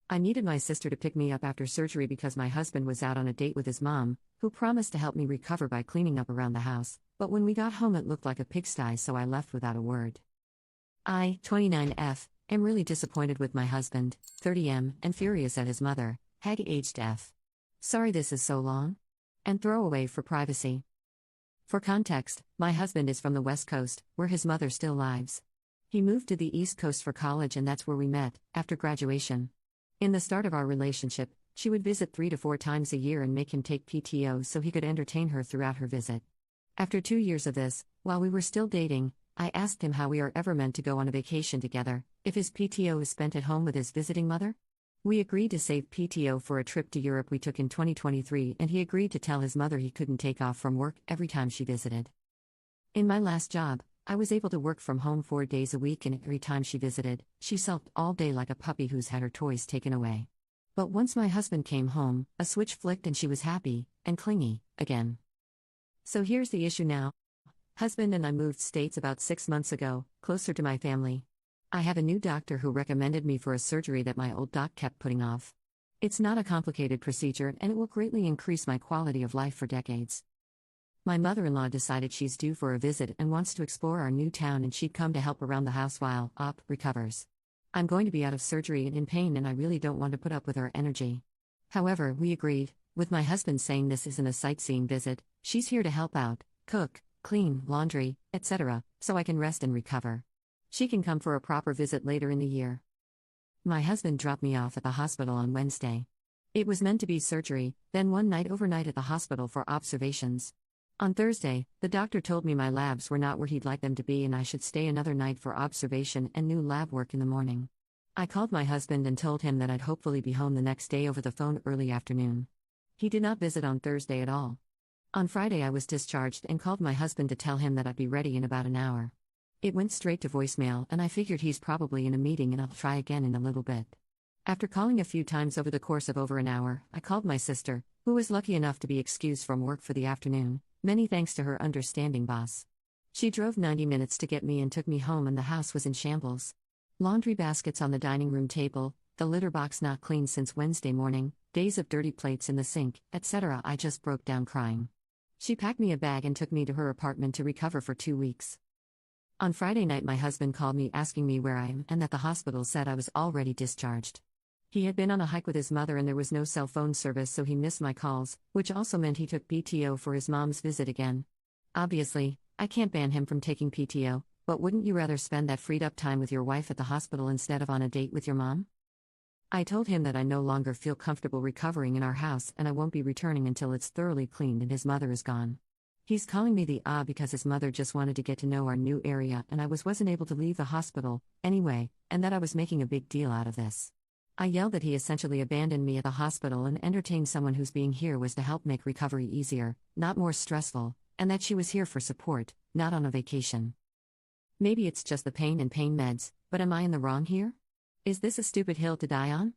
I needed my sister to pick me up after surgery because my husband was out on a date with his mom, who promised to help me recover by cleaning up around the house, but when we got home it looked like a pigsty, so I left without a word. I, 29F, am really disappointed with my husband, 30M, and furious at his mother, Hag-aged F. Sorry this is so long. And throwaway for privacy. For context, my husband is from the West Coast, where his mother still lives. He moved to the East Coast for college and that's where we met, after graduation. In the start of our relationship, she would visit 3 to 4 times a year and make him take PTO so he could entertain her throughout her visit. After 2 years of this, while we were still dating, I asked him how we are ever meant to go on a vacation together, if his PTO is spent at home with his visiting mother. We agreed to save PTO for a trip to Europe we took in 2023 and he agreed to tell his mother he couldn't take off from work every time she visited. In my last job, I was able to work from home 4 days a week and every time she visited, she sulked all day like a puppy who's had her toys taken away. But once my husband came home, a switch flicked and she was happy, and clingy, again. So here's the issue now. Husband and I moved states about 6 months ago, closer to my family. I have a new doctor who recommended me for a surgery that my old doc kept putting off. It's not a complicated procedure and it will greatly increase my quality of life for decades. My mother-in-law decided she's due for a visit and wants to explore our new town and she'd come to help around the house while Op recovers. I'm going to be out of surgery and in pain and I really don't want to put up with her energy. However, we agreed, with my husband saying this isn't a sightseeing visit, she's here to help out, cook, clean, laundry, etc., so I can rest and recover. She can come for a proper visit later in the year. My husband dropped me off at the hospital on Wednesday. It was meant to be surgery, then one night overnight at the hospital for observations. On Thursday, the doctor told me my labs were not where he'd like them to be and I should stay another night for observation and new lab work in the morning. I called my husband and told him that I'd hopefully be home the next day over the phone early afternoon. He did not visit on Thursday at all. On Friday I was discharged and called my husband to tell him that I'd be ready in about an hour. It went straight to voicemail and I figured he's probably in a meeting and I'll try again in a little bit. After calling a few times over the course of over an hour, I called my sister, who was lucky enough to be excused from work for the afternoon. Many thanks to her understanding boss. She drove 90 minutes to get me and took me home and the house was in shambles. Laundry baskets on the dining room table, the litter box not cleaned since Wednesday morning, days of dirty plates in the sink, etc. I just broke down crying. She packed me a bag and took me to her apartment to recover for 2 weeks. On Friday night my husband called me asking me where I am and that the hospital said I was already discharged. He had been on a hike with his mother and there was no cell phone service so he missed my calls, which also meant he took PTO for his mom's visit again. Obviously, I can't ban him from taking PTO, but wouldn't you rather spend that freed up time with your wife at the hospital instead of on a date with your mom? I told him that I no longer feel comfortable recovering in our house and I won't be returning until it's thoroughly cleaned and his mother is gone. He's calling me the because his mother just wanted to get to know our new area and I wasn't able to leave the hospital, anyway, and that I was making a big deal out of this. I yelled that he essentially abandoned me at the hospital and entertained someone whose being here was to help make recovery easier, not more stressful, and that she was here for support, not on a vacation. Maybe it's just the pain and pain meds, but am I in the wrong here? Is this a stupid hill to die on?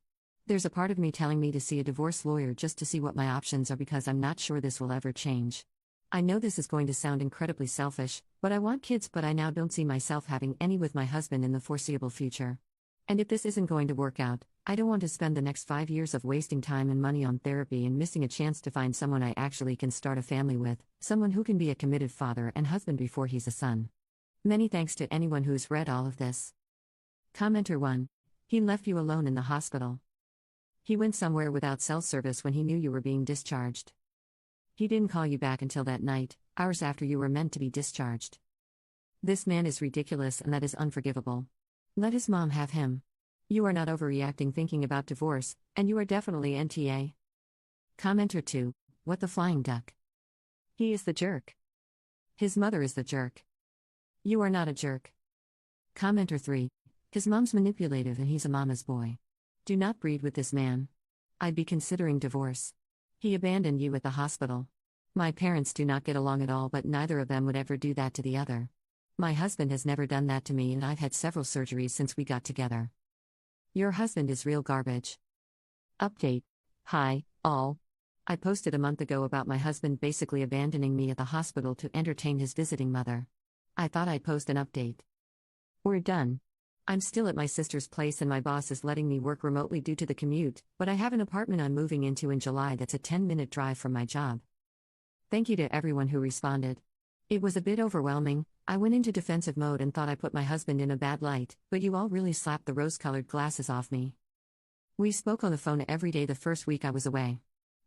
There's a part of me telling me to see a divorce lawyer just to see what my options are because I'm not sure this will ever change. I know this is going to sound incredibly selfish, but I want kids but I now don't see myself having any with my husband in the foreseeable future. And if this isn't going to work out, I don't want to spend the next 5 years of wasting time and money on therapy and missing a chance to find someone I actually can start a family with, someone who can be a committed father and husband before he's a son. Many thanks to anyone who's read all of this. Commenter 1. He left you alone in the hospital. He went somewhere without cell service when he knew you were being discharged. He didn't call you back until that night, hours after you were meant to be discharged. This man is ridiculous and that is unforgivable. Let his mom have him. You are not overreacting thinking about divorce, and you are definitely NTA. Commenter 2. What the flying duck? He is the jerk. His mother is the jerk. You are not a jerk. Commenter 3. His mom's manipulative and he's a mama's boy. Do not breed with this man. I'd be considering divorce. He abandoned you at the hospital. My parents do not get along at all but neither of them would ever do that to the other. My husband has never done that to me and I've had several surgeries since we got together. Your husband is real garbage. Update. Hi, all. I posted a month ago about my husband basically abandoning me at the hospital to entertain his visiting mother. I thought I'd post an update. We're done. I'm still at my sister's place and my boss is letting me work remotely due to the commute, but I have an apartment I'm moving into in July that's a 10-minute drive from my job. Thank you to everyone who responded. It was a bit overwhelming. I went into defensive mode and thought I put my husband in a bad light, but you all really slapped the rose-colored glasses off me. We spoke on the phone every day the first week I was away.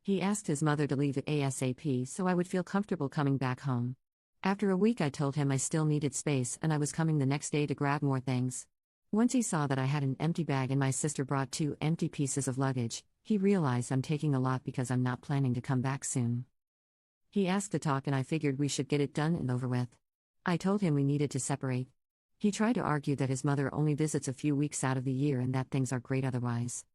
He asked his mother to leave ASAP so I would feel comfortable coming back home. After a week I told him I still needed space and I was coming the next day to grab more things. Once he saw that I had an empty bag and my sister brought 2 empty pieces of luggage, he realized I'm taking a lot because I'm not planning to come back soon. He asked to talk and I figured we should get it done and over with. I told him we needed to separate. He tried to argue that his mother only visits a few weeks out of the year and that things are great otherwise.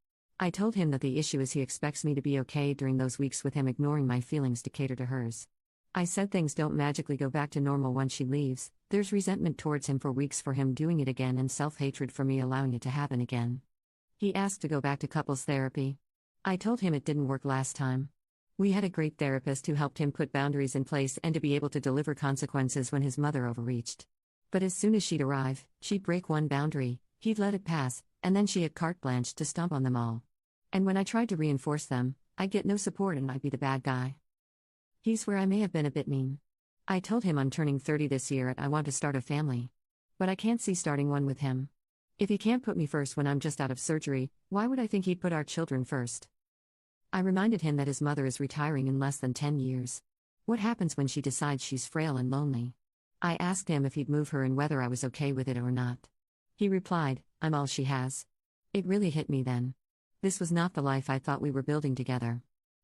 I told him that the issue is he expects me to be okay during those weeks with him ignoring my feelings to cater to hers. I said things don't magically go back to normal once she leaves. There's resentment towards him for weeks for him doing it again and self-hatred for me allowing it to happen again. He asked to go back to couples therapy. I told him it didn't work last time. We had a great therapist who helped him put boundaries in place and to be able to deliver consequences when his mother overreached. But as soon as she'd arrive, she'd break one boundary, he'd let it pass, and then she had carte blanche to stomp on them all. And when I tried to reinforce them, I'd get no support and I'd be the bad guy. He's where I may have been a bit mean. I told him I'm turning 30 this year and I want to start a family. But I can't see starting one with him. If he can't put me first when I'm just out of surgery, why would I think he'd put our children first? I reminded him that his mother is retiring in less than 10 years. What happens when she decides she's frail and lonely? I asked him if he'd move her and whether I was okay with it or not. He replied, I'm all she has. It really hit me then. This was not the life I thought we were building together.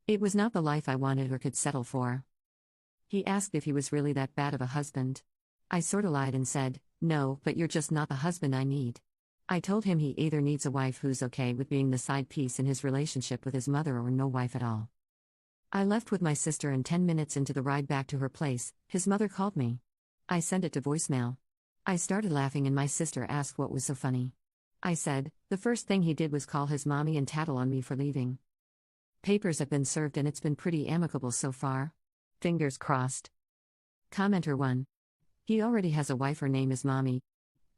It was not the life I wanted or could settle for. He asked if he was really that bad of a husband. I sorta lied and said, no, but you're just not the husband I need. I told him he either needs a wife who's okay with being the side piece in his relationship with his mother or no wife at all. I left with my sister and 10 minutes into the ride back to her place, his mother called me. I sent it to voicemail. I started laughing and my sister asked what was so funny. I said, the first thing he did was call his mommy and tattle on me for leaving. Papers have been served and it's been pretty amicable so far. Fingers crossed. Commenter 1. He already has a wife, her name is Mommy.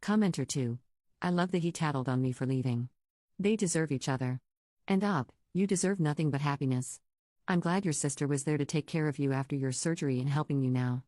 Commenter 2. I love that he tattled on me for leaving. They deserve each other. And you deserve nothing but happiness. I'm glad your sister was there to take care of you after your surgery and helping you now.